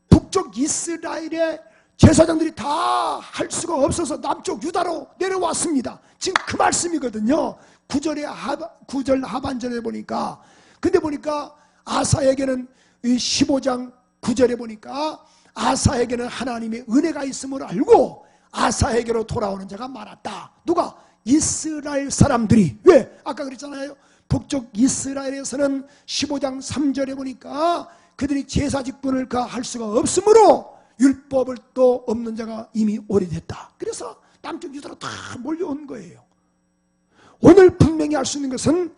북쪽 이스라엘의 제사장들이 다 할 수가 없어서 남쪽 유다로 내려왔습니다. 지금 그 말씀이거든요. 9절 하반절에 보니까 근데 보니까 아사에게는 이 15장 9절에 보니까 아사에게는 하나님의 은혜가 있음을 알고 아사에게로 돌아오는 자가 많았다. 누가? 이스라엘 사람들이. 왜? 아까 그랬잖아요. 북쪽 이스라엘에서는 15장 3절에 보니까 그들이 제사 직분을 할 수가 없으므로 율법을 또 없는 자가 이미 오래됐다. 그래서 남쪽 유다로 다 몰려온 거예요. 오늘 분명히 알 수 있는 것은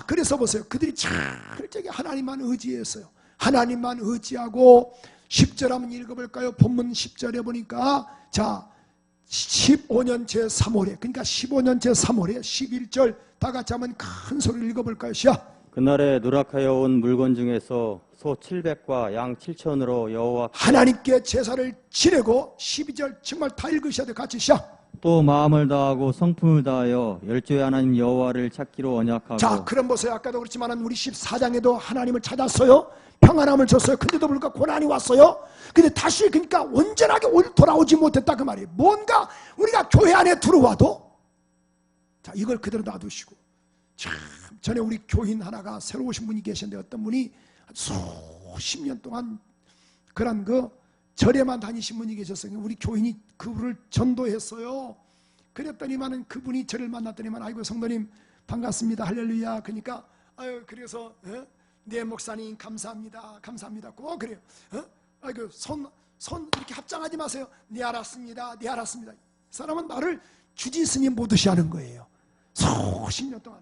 그래서 보세요. 그들이 철저하게 하나님만 의지했어요. 하나님만 의지하고 10절 한번 읽어볼까요? 본문 10절에 보니까 15년 제3월에 그러니까 15년 제3월에 11절 다 같이 한번 큰 소리를 읽어볼까요? 시작. 그날에 누락하여 온 물건 중에서 소 700과 양 7천으로 여호와 하나님께 제사를 지내고 12절 정말 다 읽으셔야 돼요. 같이 시작. 또 마음을 다하고 성품을 다하여 열조의 하나님 여호와를 찾기로 언약하고. 자, 그럼 보세요. 아까도 그렇지만 우리 14장에도 하나님을 찾았어요. 평안함을 줬어요. 근데도 불구하고 고난이 왔어요. 근데 다시 그러니까 온전하게 돌아오지 못했다 그 말이에요. 뭔가 우리가 교회 안에 들어와도 이걸 그대로 놔두시고 참 전에 우리 교인 하나가 새로 오신 분이 계셨는데 어떤 분이 수십 년 동안 그런 절에만 다니신 분이 계셨어요. 우리 교인이 그분을 전도했어요. 그랬더니만은 그분이 저를 만났더니만 아이고 성도님 반갑습니다 할렐루야. 그러니까 그래서 네 목사님 감사합니다 꼭 그래요. 아이고 손 이렇게 합장하지 마세요. 네 알았습니다. 이 사람은 나를 주지 스님 보듯이 하는 거예요. 수십 년 동안.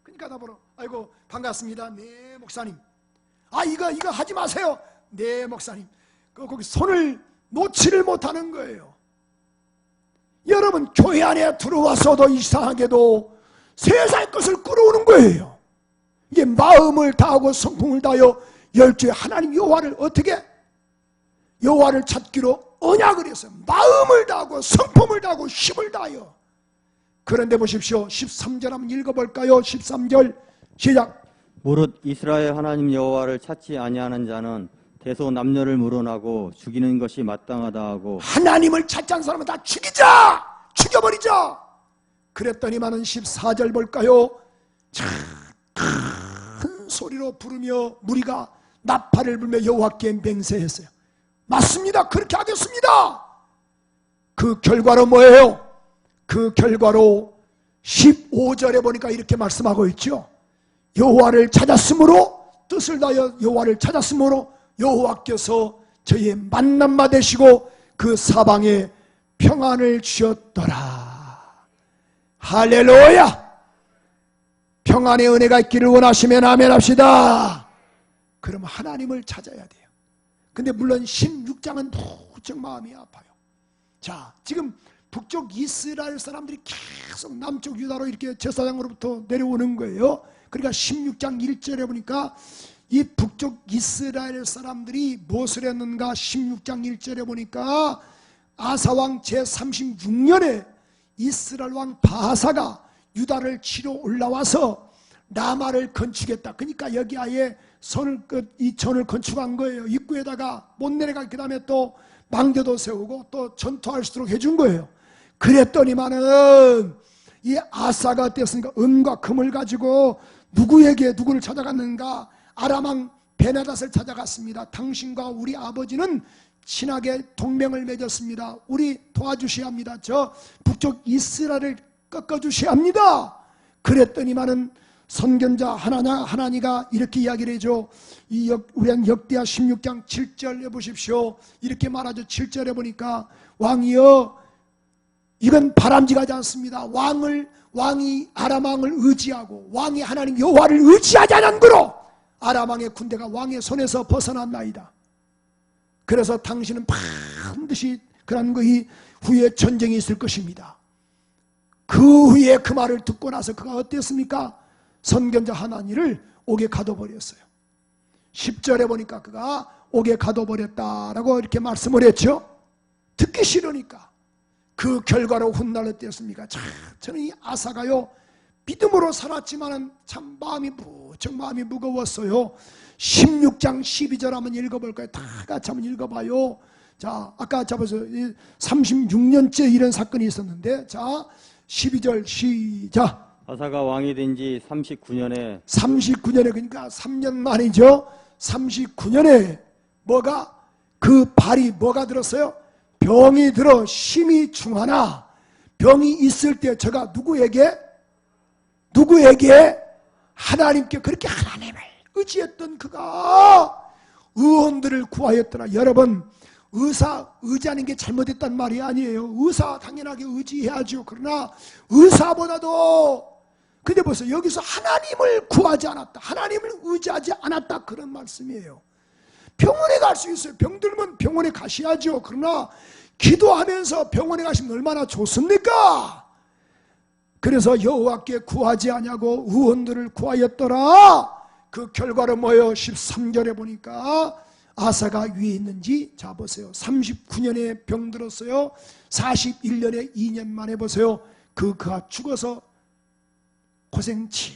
그러니까 나보러 아이고 반갑습니다. 네 목사님. 이거 하지 마세요. 네 목사님. 거기 손을 놓지를 못하는 거예요. 여러분 교회 안에 들어와서도 이상하게도 세상 것을 끌어오는 거예요. 이게 마음을 다하고 성품을 다하여 열조의 하나님 여호와를 어떻게? 여호와를 찾기로 언약을 했어요. 마음을 다하고 성품을 다하고 힘을 다하여. 그런데 보십시오. 13절 한번 읽어볼까요? 13절 시작. 무릇 이스라엘 하나님 여호와를 찾지 아니하는 자는 대소 남녀를 물어나고 죽이는 것이 마땅하다 하고. 하나님을 찾지 않는 사람은 다 죽여버리자. 그랬더니만은 14절 볼까요? 큰 소리로 부르며 무리가 나팔을 불며 여호와께 맹세했어요. 맞습니다. 그렇게 하겠습니다. 그 결과로 뭐예요? 그 결과로 15절에 보니까 이렇게 말씀하고 있죠. 여호와를 찾았으므로, 뜻을 다하여 여호와를 찾았으므로 여호와께서 저희의 만남마 되시고 그 사방에 평안을 주셨더라. 할렐루야. 평안의 은혜가 있기를 원하시면 아멘 합시다. 그럼 하나님을 찾아야 돼요. 근데 물론 16장은 무척 마음이 아파요. 자, 지금 북쪽 이스라엘 사람들이 계속 남쪽 유다로 이렇게 제사장으로부터 내려오는 거예요. 그러니까 16장 1절에 보니까 이 북쪽 이스라엘 사람들이 무엇을 했는가? 16장 1절에 보니까 아사왕 제36년에 이스라엘 왕 바하사가 유다를 치러 올라와서 라마를 건축했다. 그러니까 여기 아예 이 전을 건축한 거예요. 입구에다가 못 내려가게, 그 다음에 또 망대도 세우고 또 전투할 수 있도록 해준 거예요. 그랬더니만은 이 아사가 어땠습니까? 은과 금을 가지고 누구를 찾아갔는가? 아람왕 베나닷을 찾아갔습니다. 당신과 우리 아버지는 친하게 동맹을 맺었습니다. 우리 도와주셔야 합니다. 저 북쪽 이스라엘을 꺾어주셔야 합니다. 그랬더니만은 선견자 하나니가 이렇게 이야기를 해줘. 우리 역대하 16장 7절에 보십시오. 이렇게 말하죠. 7절에 보니까 왕이여, 이건 바람직하지 않습니다. 왕이 아람왕을 의지하고 왕이 하나님 여호와를 의지하지 않은 거로 아람왕의 군대가 왕의 손에서 벗어났나이다. 그래서 당신은 반드시 그런 거이 후에 전쟁이 있을 것입니다. 그 후에 그 말을 듣고 나서 그가 어땠습니까? 선견자 하나니를 옥에 가둬버렸어요. 10절에 보니까 그가 옥에 가둬버렸다라고 이렇게 말씀을 했죠. 듣기 싫으니까. 그 결과로 훗날 어땠습니까? 저는 이 아사가요, 믿음으로 살았지만은 참 무척 마음이 무거웠어요. 16장 12절 한번 읽어볼까요? 다 같이 한번 읽어봐요. 자, 아까 잡아서 36년째 이런 사건이 있었는데, 자 12절 시작. 아사가 왕이 된 지 39년에 그러니까 3년 만이죠. 39년에 그 발이 뭐가 들었어요? 병이 들어 심히 중하나, 병이 있을 때 저가 누구에게 하나님께, 그렇게 하나님을 의지했던 그가 의원들을 구하였더라. 여러분, 의지하는 게 잘못했단 말이 아니에요. 의사 당연하게 의지해야죠. 그러나 의사보다도, 근데 벌써 여기서 하나님을 구하지 않았다, 하나님을 의지하지 않았다, 그런 말씀이에요. 병원에 갈 수 있어요. 병들면 병원에 가셔야죠. 그러나 기도하면서 병원에 가시면 얼마나 좋습니까? 그래서 여호와께 구하지 아니하고 의원들을 구하였더라. 그 결과로 뭐예요? 13절에 보니까 아사가 위에 있는지, 자 보세요. 39년에 병들었어요. 41년에 2년 만에 보세요. 그가 죽어서 고생치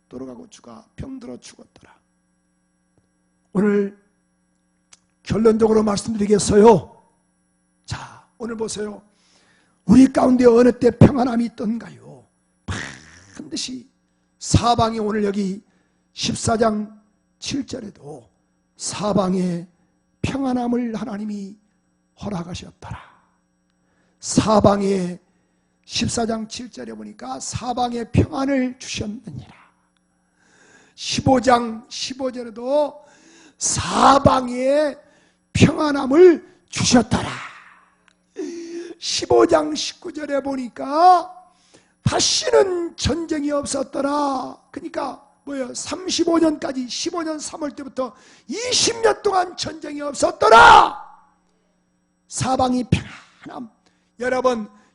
돌아가고 병들어 죽었더라. 오늘 결론적으로 말씀드리겠어요. 자, 오늘 보세요. 우리 가운데 어느 때 평안함이 있던가요? 반드시 사방에, 오늘 여기 14장 7절에도 사방에 평안함을 하나님이 허락하셨더라. 사방에 14장 7절에 보니까 사방에 평안을 주셨느니라. 15장 15절에도 사방에 평안함을 주셨더라. 15장 19절에 보니까 다시는 전쟁이 없었더라. 그러니까 뭐예요? 35년까지, 15년 3월 때부터 20년 동안 전쟁이 없었더라. 사방이 평안함.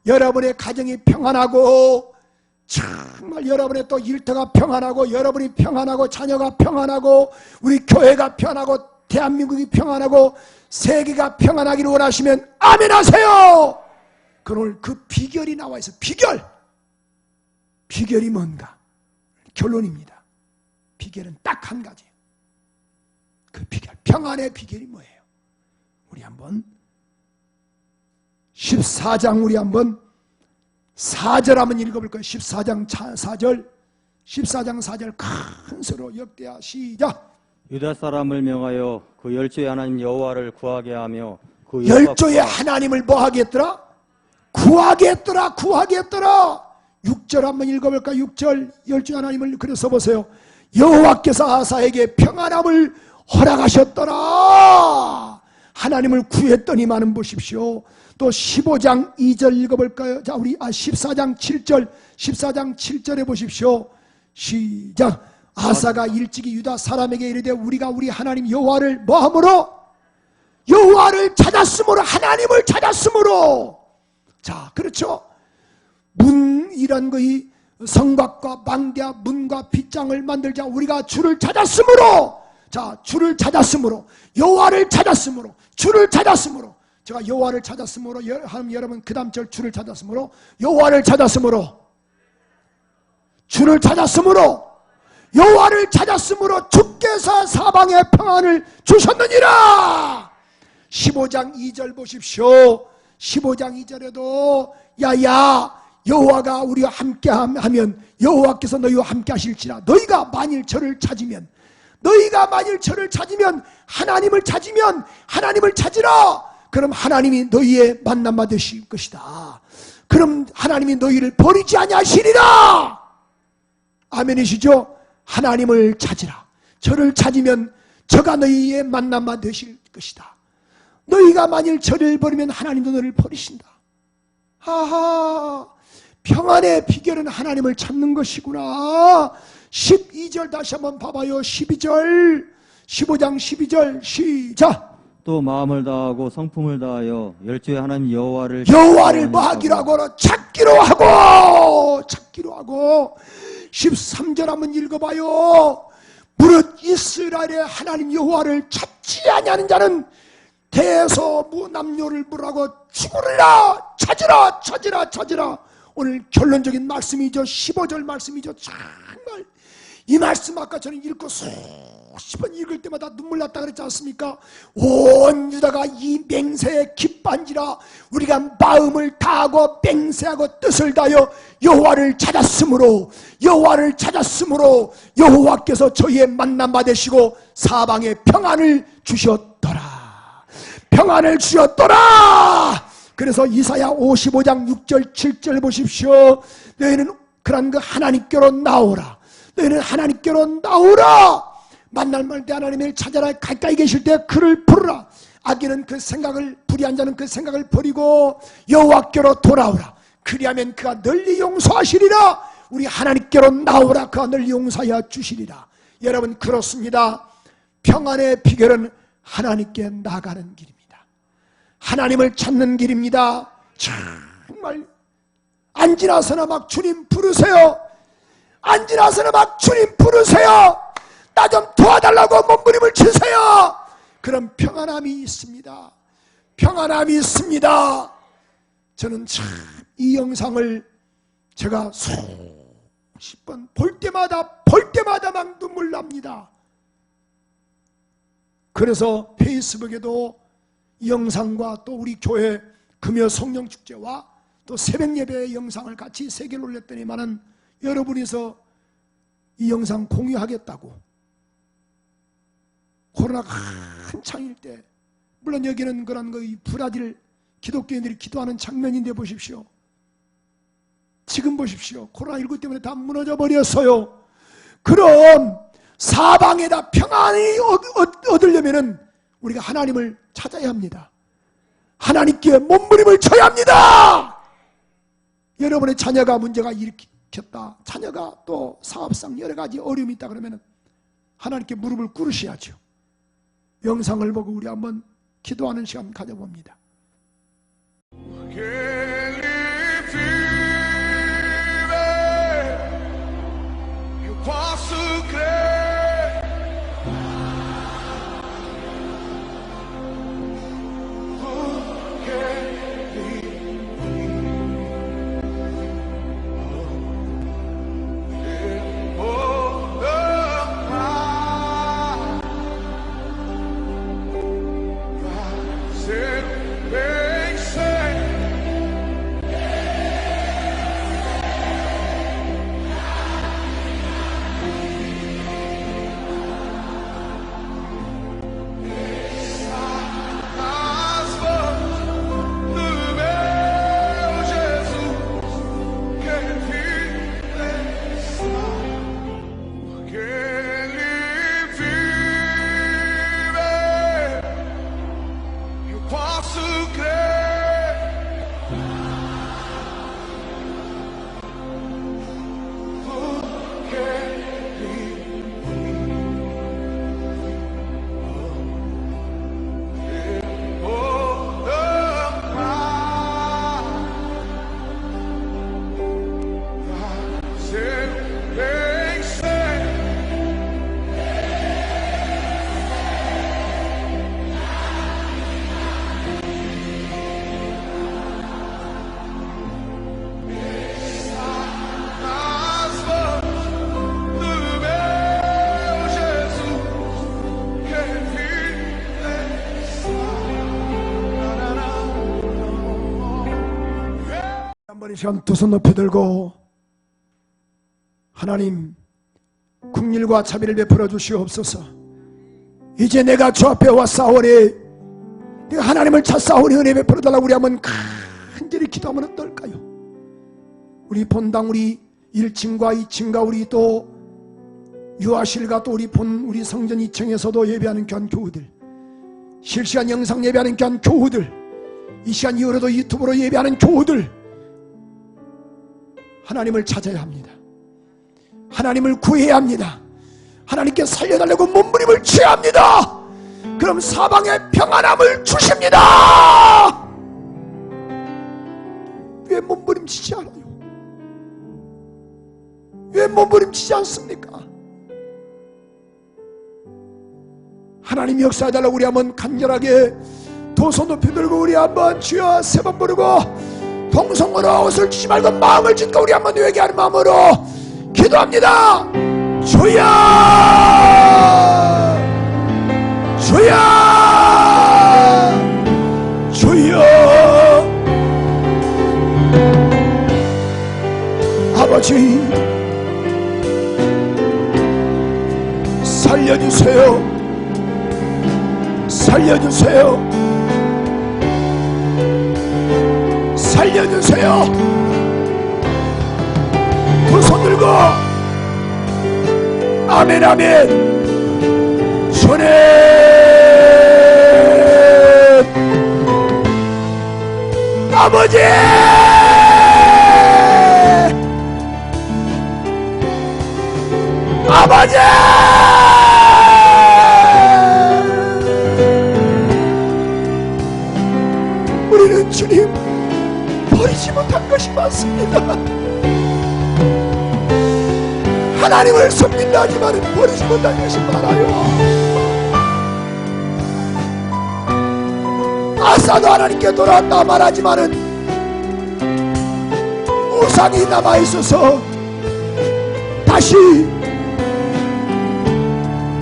여러분의 가정이 평안하고, 정말 여러분의 또 일터가 평안하고, 여러분이 평안하고, 자녀가 평안하고, 우리 교회가 평안하고, 대한민국이 평안하고, 세계가 평안하기를 원하시면 아멘 하세요. 오늘 그 비결이 나와 있어요. 비결이 뭔가? 결론입니다. 비결은 딱 한 가지예요. 그 비결, 평안의 비결이 뭐예요? 우리 한번 14장 우리 한번 4절 한번 읽어볼까요? 14장 4절 큰 소리로 역대하 시작. 유다 사람을 명하여 그 열조의 하나님 여호와를 구하게 하며 그 열조의 하나님을 뭐 하겠더라? 구하게 했더라. 구하게 했더라. 6절 한번 읽어볼까? 6절 열조의 하나님을 그래서 보세요. 여호와께서 아사에게 평안함을 허락하셨더라. 하나님을 구했더니만은 보십시오. 또 15장 2절 읽어볼까요? 자, 우리 14장 7절 14장 7절에 보십시오. 시작. 아사가 일찍이 유다 사람에게 이르되 우리가 우리 하나님 여호와를 뭐함으로? 여호와를 찾았으므로, 하나님을 찾았으므로. 자, 그렇죠. 문이란 거이 성곽과 망대와 문과 빗장을 만들자 우리가 주를 찾았으므로. 자, 주를 찾았으므로, 여호와를 찾았으므로, 주를 찾았으므로. 제가 여호와를 찾았으므로, 여러분 그 다음 절 주를 찾았으므로, 여호와를 찾았으므로, 주를 찾았으므로, 여호와를 찾았으므로 주께서 사방에 평안을 주셨느니라. 15장 2절 보십시오. 15장 2절에도 야야 여호와가 우리와 함께하면 여호와께서 너희와 함께 하실지라. 너희가 만일 저를 찾으면, 너희가 만일 저를 찾으면, 하나님을 찾으면, 하나님을 찾으라. 그럼 하나님이 너희의 만남마 되실 것이다. 그럼 하나님이 너희를 버리지 아니하시리라. 아멘이시죠? 하나님을 찾으라. 저를 찾으면 저가 너희의 만남마 되실 것이다. 너희가 만일 저를 버리면 하나님도 너를 버리신다. 하하, 평안의 비결은 하나님을 찾는 것이구나. 12절 다시 한번 봐봐요. 12절 15장 12절 시작. 또 마음을 다하고 성품을 다하여 열조의 하나님 여호와를 뭐 하기로 하고? 찾기로 하고. 찾기로 하고. 13절 한번 읽어봐요. 무릇 이스라엘의 하나님 여호와를 찾지 아니하는 자는 대서무남녀를 물하고 죽으리라. 찾으라 찾으라 찾으라. 오늘 결론적인 말씀이죠. 15절 말씀이죠. 정말 이 말씀 아까 저는 읽고 수십 번 읽을 때마다 눈물 났다 그랬지 않습니까? 온 유다가 이 맹세에 기뻐한지라. 우리가 마음을 다하고 맹세하고 뜻을 다하여 여호와를 찾았으므로, 여호와를 찾았으므로 여호와께서 저희의 만남 받으시고 사방에 평안을 주셨더라. 평안을 주셨더라. 그래서 이사야 55장 6절 7절 보십시오. 너희는 그런 그 하나님께로 나오라. 너희는 하나님께로 나오라. 만날 때 하나님을 찾아라. 가까이 계실 때 그를 부르라. 악인은 그 생각을, 불의한 자는 그 생각을 버리고 여호와께로 돌아오라. 그리하면 그가 널리 용서하시리라. 우리 하나님께로 나오라. 그가 널리 용서하여 주시리라. 여러분 그렇습니다. 평안의 비결은 하나님께 나가는 길입니다. 하나님을 찾는 길입니다. 정말 안 지나서나 막 주님 부르세요. 안 지나서나 막 주님 부르세요. 나 좀 도와달라고 몸부림을 치세요. 그럼 평안함이 있습니다. 평안함이 있습니다. 저는 참 이 영상을 제가 수십 번 볼 때마다 막 눈물 납니다. 그래서 페이스북에도 이 영상과 또 우리 교회 금요 성령축제와 또 새벽 예배의 영상을 같이 세 개를 올렸더니만은 여러분이서 이 영상 공유하겠다고. 코로나가 한창일 때, 물론 여기는 그런 거 브라질 기독교인들이 기도하는 장면인데 보십시오. 지금 보십시오. 코로나19 때문에 다 무너져 버렸어요. 그럼 사방에다 평안이 얻으려면은 우리가 하나님을 찾아야 합니다. 하나님께 몸부림을 쳐야 합니다. 여러분의 자녀가 문제가 일으켰다. 자녀가 또 사업상 여러 가지 어려움이 있다 그러면 하나님께 무릎을 꿇으셔야죠. 영상을 보고 우리 한번 기도하는 시간 가져봅니다. 이 시간 두 손 높이 들고 하나님 국률과 자비를 베풀어 주시옵소서. 이제 내가 주 앞에 와 싸우니 내가 하나님을 찾사오니 은혜 베풀어 달라고 우리 한번 간절히 기도하면 어떨까요? 우리 본당 우리 1층과 2층과 우리 또 유아실과 또 우리 성전 2층에서도 예배하는 교한 교우들, 실시간 영상 예배하는 교한 교우들, 이 시간 이후로도 유튜브로 예배하는 교우들, 하나님을 찾아야 합니다. 하나님을 구해야 합니다. 하나님께 살려달라고 몸부림을 취해야 합니다. 그럼 사방에 평안함을 주십니다. 왜 몸부림치지 않아요? 왜 몸부림치지 않습니까? 하나님 역사해달라고 우리 한번 간절하게 두 손 높이 들고 우리 한번 주여 세 번 부르고 동성으로 옷을 치지 말고 마음을 짓고 우리 한번 회개하는 마음으로 기도합니다. 주여 주여 주여 아버지 살려주세요. 살려주세요. 살려주세요. 두 손 들고 아멘 아멘. 주님 아버지 아버지 우리는 주님 버리지 못한 것이 많습니다. 하나님을 섬긴다 하지만 버리지 못한 것이 많아요. 아사도 하나님께 돌아왔다 말하지만은 우상이 남아있어서 다시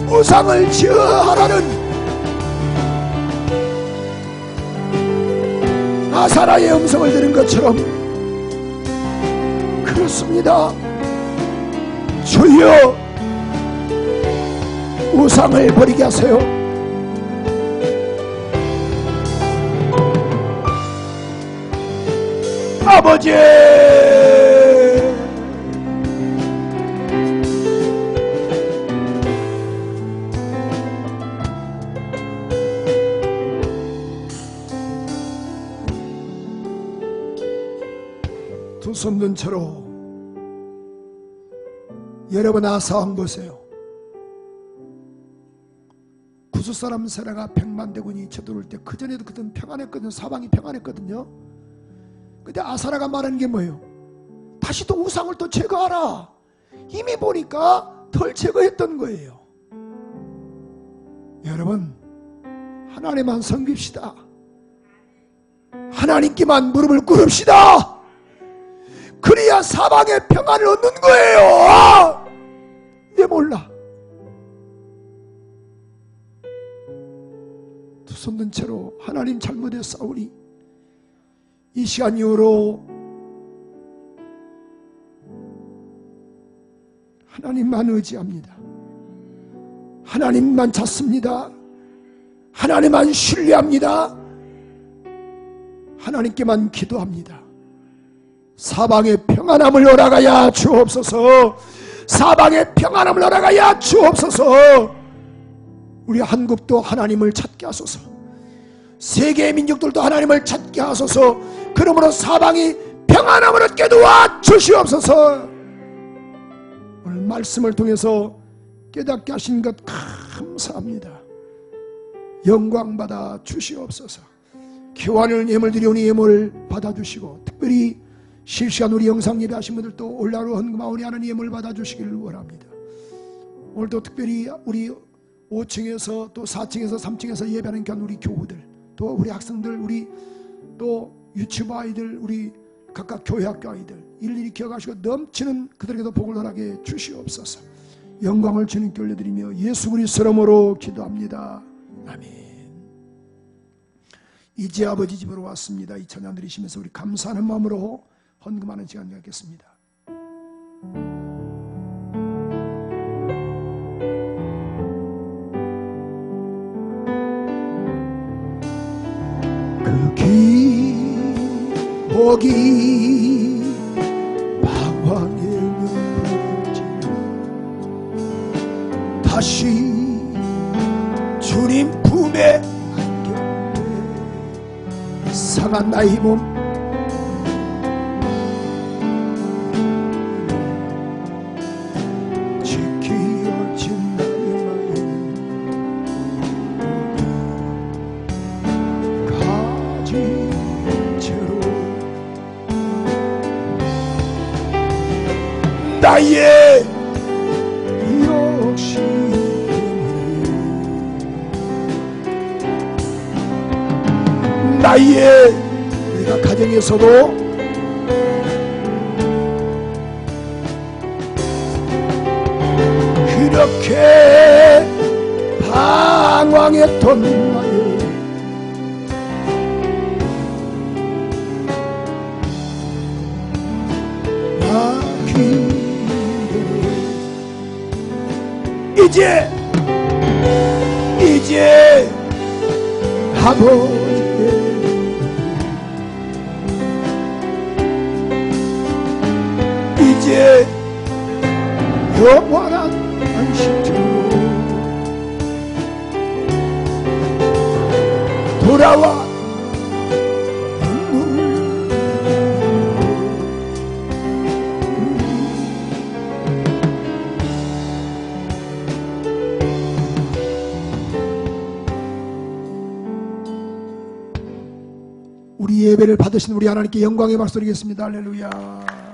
우상을 지어하라는 아사라의 음성을 들은 것처럼 그렇습니다. 주여 우상을 버리게 하세요. 아버지 두 손 든 채로 여러분 아사왕 보세요. 구스사람 세라가 100만 대군이 쳐들어올 때 그전에도 그땐 평안했거든요. 사방이 평안했거든요. 근데 아사라가 말하는 게 뭐예요? 다시 또 우상을 또 제거하라. 이미 보니까 덜 제거했던 거예요. 여러분 하나님만 섬깁시다. 하나님께만 무릎을 꿇읍시다. 그래야 사방에 평안을 얻는 거예요. 왜 몰라? 두 손 든 채로 하나님 잘못에 싸우니 이 시간 이후로 하나님만 의지합니다. 하나님만 찾습니다. 하나님만 신뢰합니다. 하나님께만 기도합니다. 사방에 평안함을 허락하여 주옵소서. 사방에 평안함을 허락하여 주옵소서. 우리 한국도 하나님을 찾게 하소서. 세계의 민족들도 하나님을 찾게 하소서. 그러므로 사방이 평안함을 얻게 도와 주시옵소서. 오늘 말씀을 통해서 깨닫게 하신 것 감사합니다. 영광받아 주시옵소서. 교환을 예물 드려오니 예물을 받아주시고 특별히 실시간 우리 영상 예배하신 분들도 올라로 헌금하오니 하는 예물을 받아주시기를 원합니다. 오늘도 특별히 우리 5층에서 또 4층에서 3층에서 예배하는 게 우리 교우들 또 우리 학생들 우리 또 유치부 아이들 우리 각각 교회 학교 아이들 일일이 기억하시고 넘치는 그들에게도 복을 허락해 주시옵소서. 영광을 주님께 올려드리며 예수 그리스도 이름으로 기도합니다. 아멘. 이제 아버지 집으로 왔습니다. 이 찬양 드리시면서 우리 감사하는 마음으로 헌금하는 시간 갖겠습니다. 그 기복이 방황의 문지로 다시 주님 품에 안겼네. 상한 나의 몸 지키어진 나의 마음 가진 채로 나의 욕심 나의 내가 가정에서도 그렇게 방황했던 나의 나 길에 이제 아버지께 이제 영원한 안식처로 돌아와 우리 예배를 받으신 우리 하나님께 영광의 박수 드리겠습니다. 할렐루야.